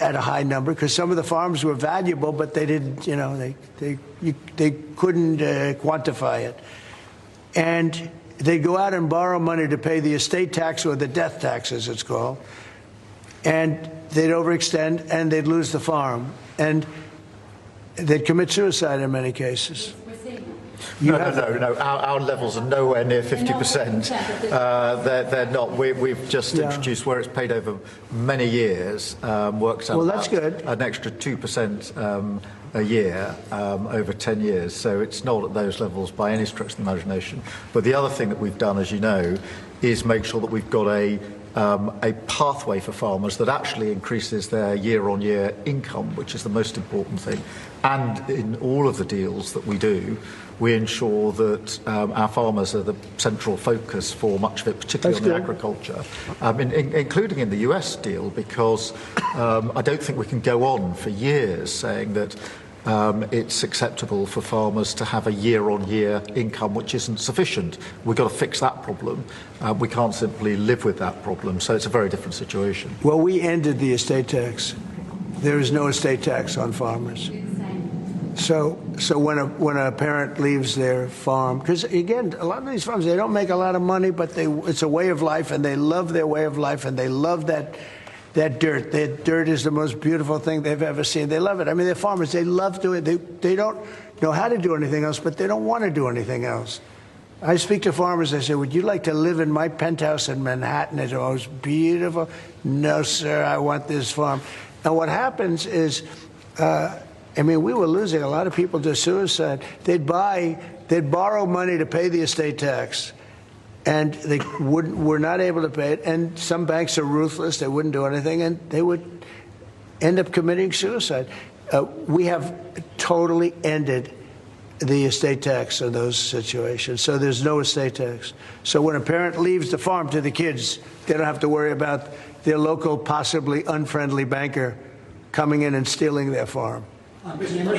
at a high number because some of the farms were valuable, but they didn't, they couldn't quantify it. And they'd go out and borrow money to pay the estate tax or the death tax, as it's called. And they'd overextend and they'd lose the farm. And they'd commit suicide in many cases. No. Our levels are nowhere near 50%. They're not. We've just introduced where it's paid over many years. Works out. Well, that's good. An extra 2% a year over 10 years. So it's not at those levels by any stretch of the imagination. But the other thing that we've done, as you know, is make sure that we've got a pathway for farmers that actually increases their year-on-year income, which is the most important thing. And in all of the deals that we do, we ensure that our farmers are the central focus for much of it, particularly on the agriculture, including in the US deal, because I don't think we can go on for years saying that it's acceptable for farmers to have a year-on-year income which isn't sufficient. We've got to fix that problem. We can't simply live with that problem. So it's a very different situation. Well, we ended the estate tax. There is no estate tax on farmers. So when a parent leaves their farm, because again, a lot of these farms, they don't make a lot of money, but it's a way of life, and they love their way of life, and they love that dirt. That dirt is the most beautiful thing they've ever seen. They love it. I mean, they're farmers. They love doing it. They don't know how to do anything else, but they don't want to do anything else. I speak to farmers. I say, would you like to live in my penthouse in Manhattan? It's the most beautiful. No, sir, I want this farm. And what happens is, we were losing a lot of people to suicide. They'd borrow money to pay the estate tax, and they were not able to pay it. And some banks are ruthless; they wouldn't do anything, and they would end up committing suicide. We have totally ended the estate tax in those situations, so there's no estate tax. So when a parent leaves the farm to the kids, they don't have to worry about their local, possibly unfriendly banker coming in and stealing their farm. Migration, and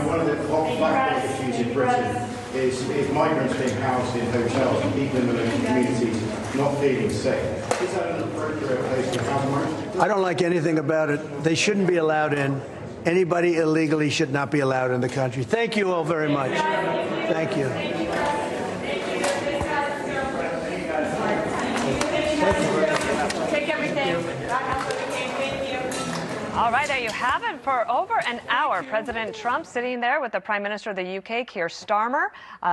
one of the hot black issues in Britain is migrants being housed in hotels and people in the local communities not feeling safe. Is that an appropriate place to house migrants? I don't like anything about it. They shouldn't be allowed in. Anybody illegally should not be allowed in the country. Thank you all very much. Thank you. Take everything. All right, there you have it. For over an hour, President Trump sitting there with the Prime Minister of the UK, Keir Starmer.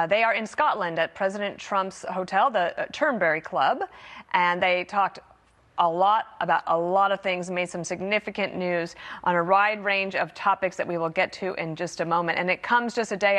They are in Scotland at President Trump's hotel, the Turnberry Club, and they talked a lot about a lot of things, made some significant news on a wide range of topics that we will get to in just a moment. And it comes just a day